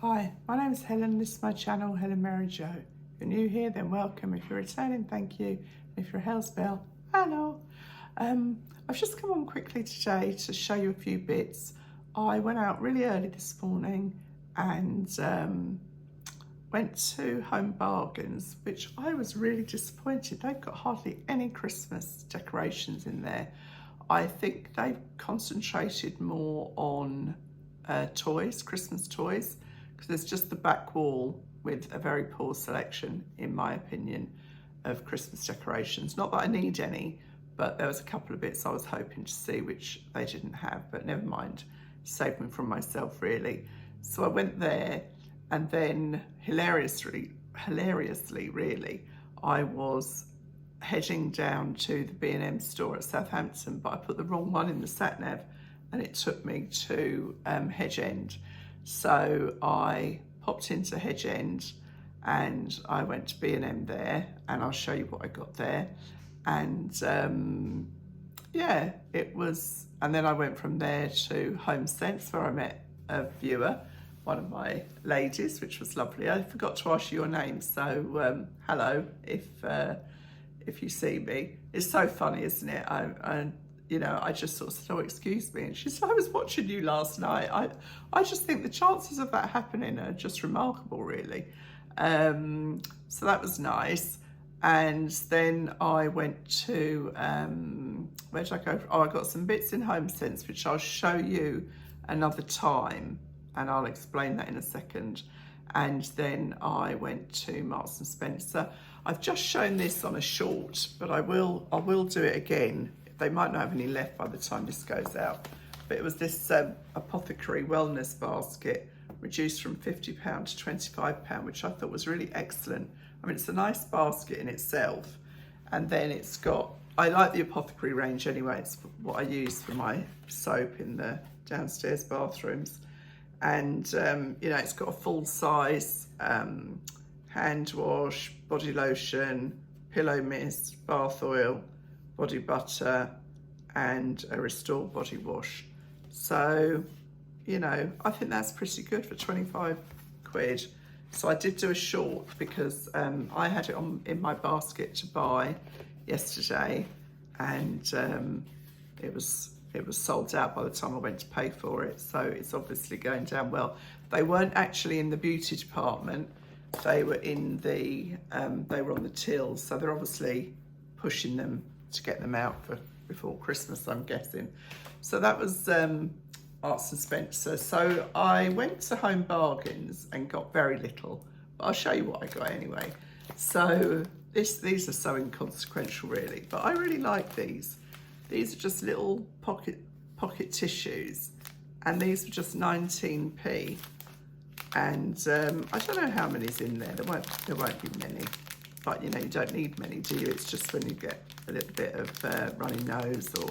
Hi, my name is Helen. This is my channel, Helen Mary Jo. If you're new here, then welcome. If you're returning, thank you. If you're a Hell's Bell, hello. I've just come on quickly today to show you a few bits. I went out really early this morning and went to Home Bargains, which I was really disappointed. They've got hardly any Christmas decorations in there. I think they've concentrated more on toys, Christmas toys, because there's just the back wall with a very poor selection, in my opinion, of Christmas decorations. Not that I need any, but there was a couple of bits I was hoping to see which they didn't have, but never mind, save them from myself really. So I went there, and then hilariously really, I was heading down to the B&M store at Southampton, but I put the wrong one in the sat-nav and it took me to Hedge End. So I popped into Hedge End and I went to B&M there, and I'll show you what I got there. And yeah, it was, and then I went from there to Home Sense, where I met a viewer, one of my ladies, which was lovely. I forgot to ask you your name, so hello if you see me. It's so funny, isn't it? I just sort of said, oh, excuse me. And she said, I was watching you last night. I just think the chances of that happening are just remarkable, really. So that was nice. And then I went to, where did I go? Oh, I got some bits in Home Sense, which I'll show you another time, and I'll explain that in a second. And then I went to Marks and Spencer. I've just shown this on a short, but I will do it again. They might not have any left by the time this goes out. But it was this apothecary wellness basket, reduced from £50 to £25, which I thought was really excellent. I mean, it's a nice basket in itself. And then it's got, I like the apothecary range anyway. It's what I use for my soap in the downstairs bathrooms. And, it's got a full size hand wash, body lotion, pillow mist, bath oil, body butter, and a Restore body wash. So, I think that's pretty good for 25 quid. So I did do a short because I had it in my basket to buy yesterday, and it was sold out by the time I went to pay for it. So it's obviously going down well. They weren't actually in the beauty department. They were in the, they were on the tills. So they're obviously pushing them to get them out for before Christmas, I'm guessing. So that was Marks and Spencer. So I went to Home Bargains and got very little, but I'll show you what I got anyway. So these are so inconsequential really, but I really like these. These are just little pocket tissues, and these were just 19p. And I don't know how many's in there. There won't be many, but you don't need many, do you? It's just when you get a little bit of runny nose or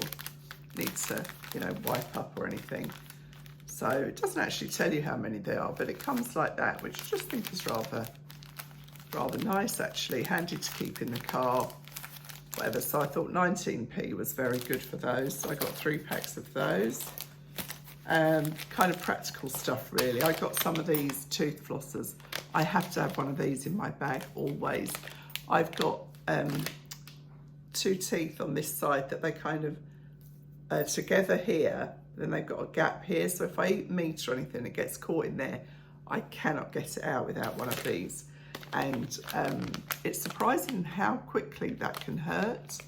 need to, wipe up or anything. So it doesn't actually tell you how many there are, but it comes like that, which I just think is rather nice actually, handy to keep in the car. Whatever, so I thought 19p was very good for those. So I got 3 packs of those. Kind of practical stuff really. I got some of these tooth flossers. I have to have one of these in my bag always. I've got 2 teeth on this side that they kind of together here, then they've got a gap here. So if I eat meat or anything, it gets caught in there. I cannot get it out without one of these. And it's surprising how quickly that can hurt.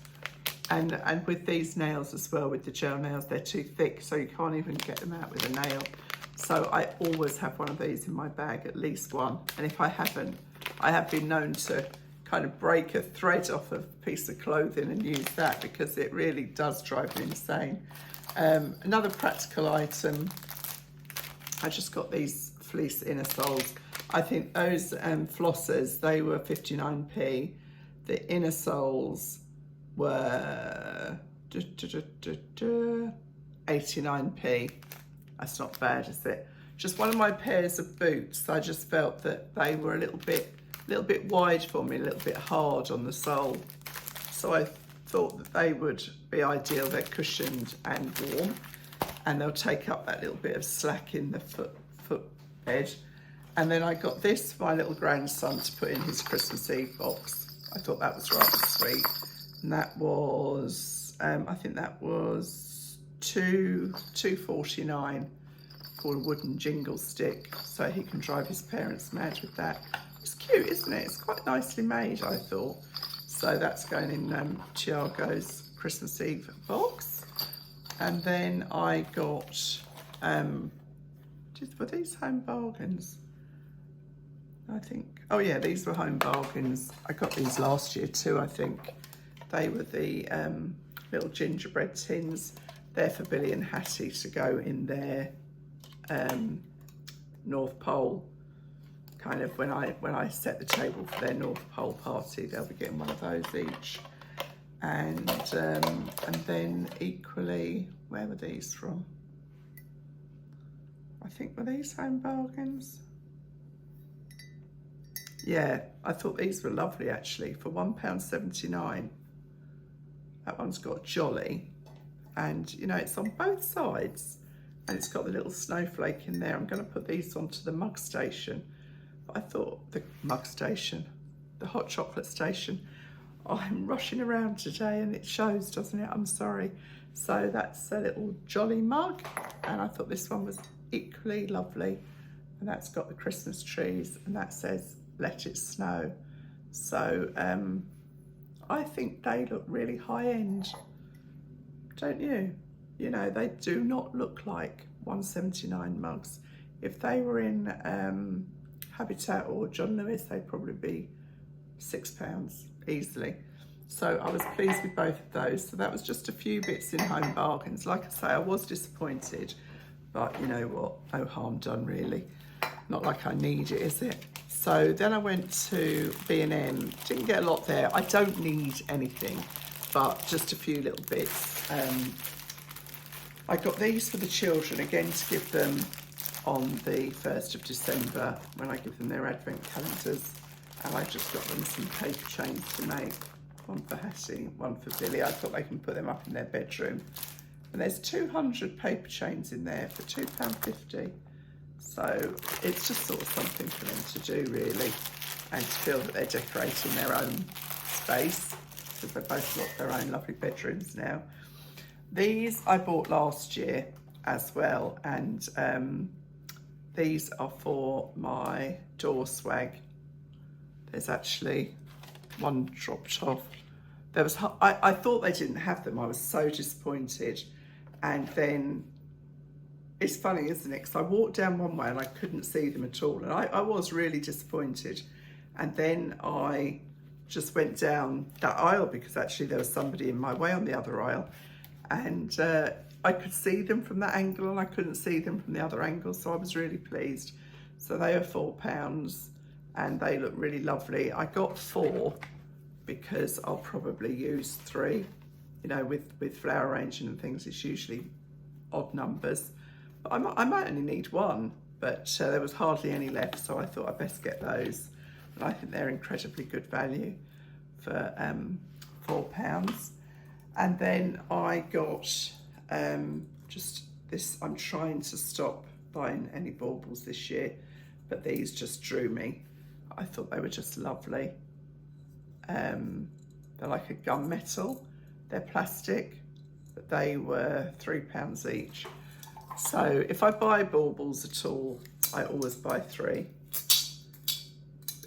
And with these nails as well, with the gel nails, they're too thick, so you can't even get them out with a nail. So I always have one of these in my bag, at least one. And if I haven't, I have been known to kind of break a thread off a piece of clothing and use that, because it really does drive me insane. Another practical item, I just got these fleece inner soles. I think those flossers, they were 59p. The inner soles were 89p. That's not bad, is it? Just one of my pairs of boots, I just felt that they were a little bit wide for me, a little bit hard on the sole. So I thought that they would be ideal. They're cushioned and warm, and they'll take up that little bit of slack in the foot bed. And then I got this for my little grandson to put in his Christmas Eve box. I thought that was rather sweet. And that was, I think that was $2.49 for a wooden jingle stick. So he can drive his parents mad with that. It's cute, isn't it? It's quite nicely made, I thought. So that's going in Tiago's Christmas Eve box. And then I got, were these home bargains? I think, oh yeah, these were home bargains. I got these last year too, I think. They were the little gingerbread tins. They're for Billy and Hattie to go in their North Pole, kind of when I set the table for their North Pole party, they'll be getting one of those each. And then equally, where were these from? I think, were these home bargains? Yeah, I thought these were lovely actually, for £1.79. That one's got Jolly, and you know, it's on both sides, and it's got the little snowflake in there. I'm going to put these onto the mug station. But I thought the mug station, the hot chocolate station. I'm rushing around today and it shows, doesn't it? I'm sorry. So that's a little Jolly mug, and I thought this one was equally lovely. And that's got the Christmas trees, and that says, "Let it snow." So I think they look really high end, don't you? You know, they do not look like $1.79 mugs. If they were in Habitat or John Lewis, they'd probably be £6 easily. So I was pleased with both of those. So that was just a few bits in home bargains. Like I say, I was disappointed, but you know what? No harm done, really. Not like I need it, is it? So then I went to B&M. Didn't get a lot there. I don't need anything, but just a few little bits. I got these for the children, again, to give them on the 1st of December when I give them their advent calendars. And I just got them some paper chains to make. One for Hattie, one for Billy. I thought they can put them up in their bedroom. And there's 200 paper chains in there for £2.50. So it's just sort of something for them to do, really, and to feel that they're decorating their own space, because they've both got their own lovely bedrooms now. These I bought last year as well, and these are for my door swag. There's actually one dropped off. There was, I thought they didn't have them. I was so disappointed. And then it's funny, isn't it? Because I walked down one way and I couldn't see them at all. And I was really disappointed. And then I just went down that aisle, because actually there was somebody in my way on the other aisle. And I could see them from that angle and I couldn't see them from the other angle. So I was really pleased. So they are £4 and they look really lovely. I got 4 because I'll probably use 3. You know, with flower arranging and things, it's usually odd numbers. But I might only need 1, but there was hardly any left, so I thought I'd best get those. And I think they're incredibly good value for £4. And then I got just this. I'm trying to stop buying any baubles this year, but these just drew me. I thought they were just lovely. They're like a gunmetal. They're plastic, but they were £3 each. So if I buy baubles at all, I always buy 3.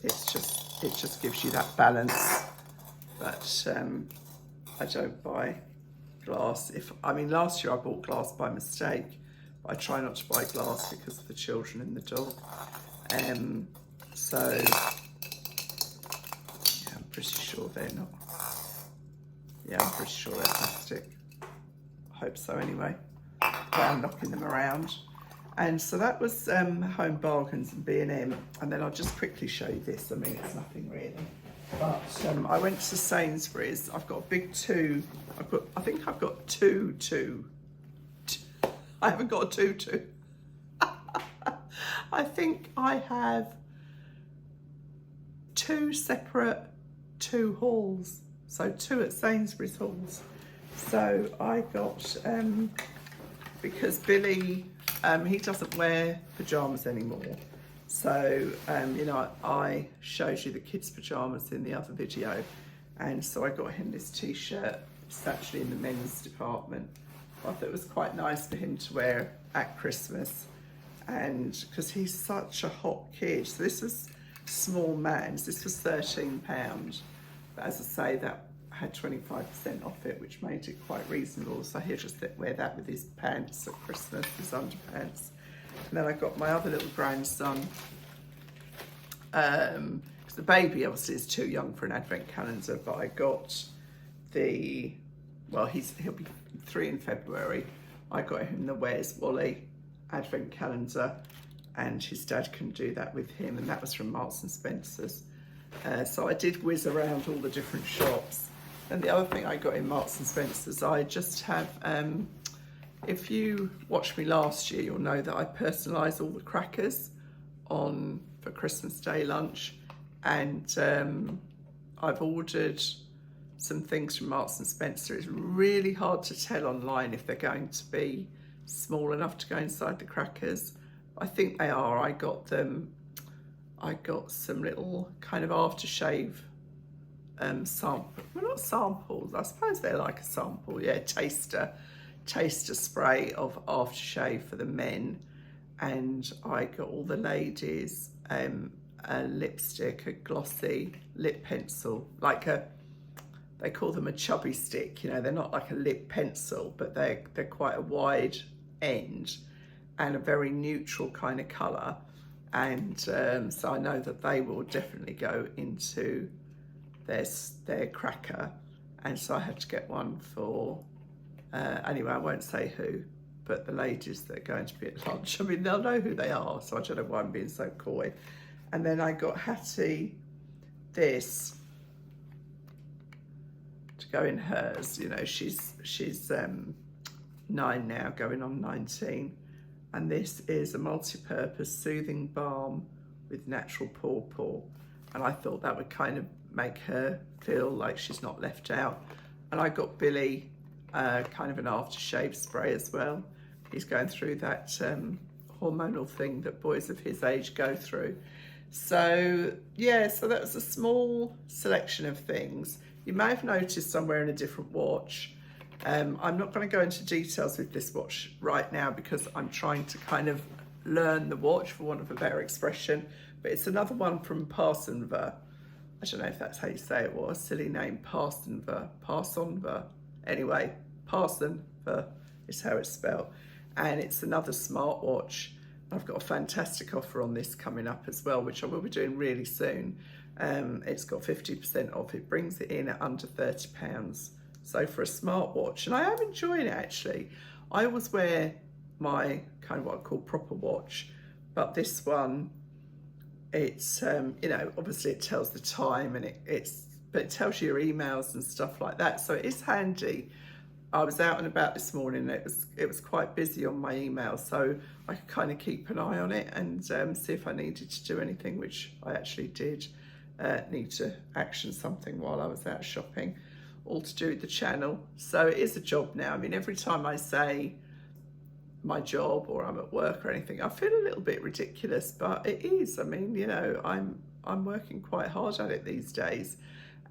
It just gives you that balance. But I don't buy glass. Last year I bought glass by mistake, but I try not to buy glass because of the children and the dog. So yeah, I'm pretty sure they're not. Yeah, I'm pretty sure they're plastic. I hope so anyway. But I'm knocking them around. And so that was Home Bargains and B&M. And then I'll just quickly show you this. I mean, it's nothing really. But I went to Sainsbury's. I've got a big 2. I think I've got 2. I haven't got a 2. I think I have 2 separate 2 hauls. So 2 at Sainsbury's hauls. So I got, because Billy, he doesn't wear pyjamas anymore. So, you know, I showed you the kids' pyjamas in the other video, and so I got him this t-shirt. It's actually in the men's department. I thought it was quite nice for him to wear at Christmas, and because he's such a hot kid. So this was small man's, this was £13, but as I say, that had 25% off it, which made it quite reasonable. So he'll just wear that with his pants at Christmas, his underpants. And then I got my other little grandson, because the baby obviously is too young for an advent calendar, but I got the, well, he'll be 3 in February. I got him the Where's Wally advent calendar, and his dad can do that with him, and that was from Marks and Spencer's. So I did whiz around all the different shops. And the other thing I got in Marks and Spencer's, I just have, if you watched me last year, you'll know that I personalise all the crackers for Christmas Day lunch, and I've ordered some things from Marks and Spencer. It's really hard to tell online if they're going to be small enough to go inside the crackers. I think they are. I got some little kind of aftershave sample, well, not samples, I suppose they're like a sample, yeah, taster spray of aftershave for the men. And I got all the ladies a lipstick, a glossy lip pencil, like they call them a chubby stick, you know, they're not like a lip pencil, but they're quite a wide end and a very neutral kind of colour. And so I know that they will definitely go into their cracker. And so I had to get one for, anyway, I won't say who, but the ladies that are going to be at lunch. I mean, they'll know who they are, so I don't know why I'm being so coy. And then I got Hattie this to go in hers. You know, she's 9 now, going on 19. And this is a multi-purpose soothing balm with natural pawpaw. And I thought that would kind of make her feel like she's not left out. And I got Billy kind of an aftershave spray as well. He's going through that hormonal thing that boys of his age go through. So yeah, so that was a small selection of things. You may have noticed I'm wearing a different watch. I'm not going to go into details with this watch right now because I'm trying to kind of learn the watch, for want of a better expression. But it's another one from Parsonver. I don't know if that's how you say it, what a silly name, Parsonver. Anyway, Parsonver is how it's spelled. And it's another smartwatch. I've got a fantastic offer on this coming up as well, which I will be doing really soon. It's got 50% off. It brings it in at under £30. So for a smartwatch, and I am enjoying it actually. I always wear my kind of what I call proper watch, but this one, it's you know, obviously it tells the time, and but it tells you your emails and stuff like that. So it is handy. I was out and about this morning, and it was quite busy on my email, so I could kind of keep an eye on it and see if I needed to do anything, which I actually did need to action something while I was out shopping, all to do with the channel. So it is a job now. I mean, every time I say my job or I'm at work or anything, I feel a little bit ridiculous, but it is. I mean, you know, I'm working quite hard at it these days.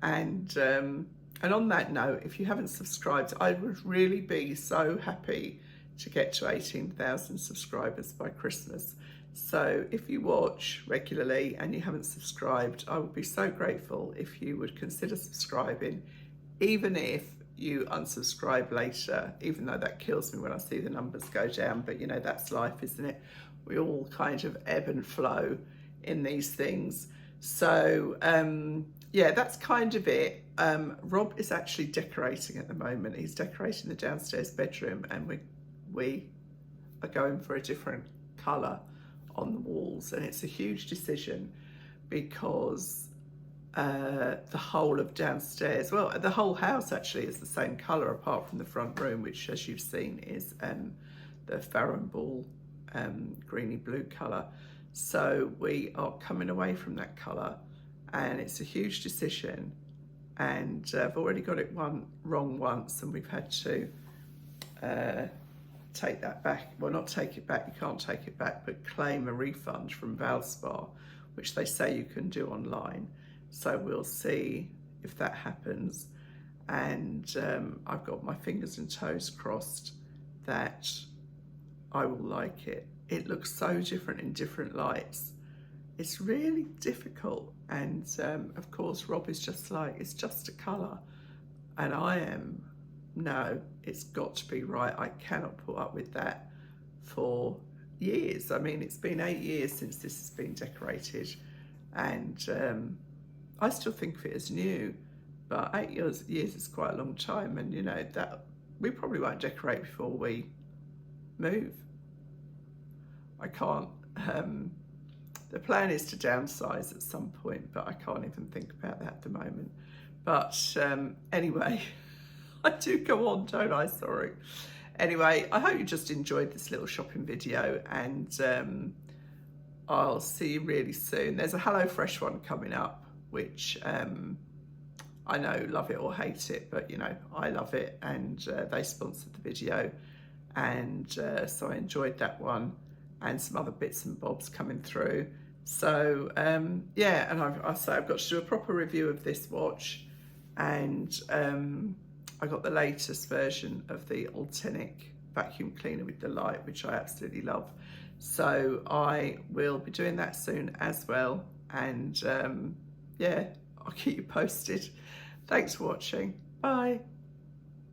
And on that note, if you haven't subscribed, I would really be so happy to get to 18,000 subscribers by Christmas. So if you watch regularly and you haven't subscribed, I would be so grateful if you would consider subscribing, even if you unsubscribe later, even though that kills me when I see the numbers go down. But you know, that's life, isn't it? We all kind of ebb and flow in these things. So yeah, that's kind of it. Rob is actually decorating at the moment. He's decorating the downstairs bedroom, and we are going for a different colour on the walls, and it's a huge decision because the whole of downstairs, well, the whole house actually is the same colour apart from the front room, which, as you've seen, is the Farron Ball greeny blue colour. So we are coming away from that colour, and it's a huge decision, and I've already got it wrong once, and we've had to take that back. Well, not take it back, you can't take it back, but claim a refund from Valspar, which they say you can do online. So we'll see if that happens. And I've got my fingers and toes crossed that I will like it. It looks so different in different lights. It's really difficult. And of course, Rob is just like, it's just a colour. And I am, no, it's got to be right. I cannot put up with that for years. I mean, it's been 8 years since this has been decorated, and I still think of it as new, but 8 years is quite a long time, and you know, that we probably won't decorate before we move. I can't, the plan is to downsize at some point, but I can't even think about that at the moment. But anyway, I do go on, don't I? Sorry. Anyway, I hope you just enjoyed this little shopping video, and I'll see you really soon. There's a HelloFresh one coming up, which I know, love it or hate it, but you know, I love it, and they sponsored the video, and so I enjoyed that one, and some other bits and bobs coming through. So yeah, and I say I've got to do a proper review of this watch, and I got the latest version of the Ultenic vacuum cleaner with the light, which I absolutely love. So I will be doing that soon as well, and yeah, I'll keep you posted. Thanks for watching. Bye.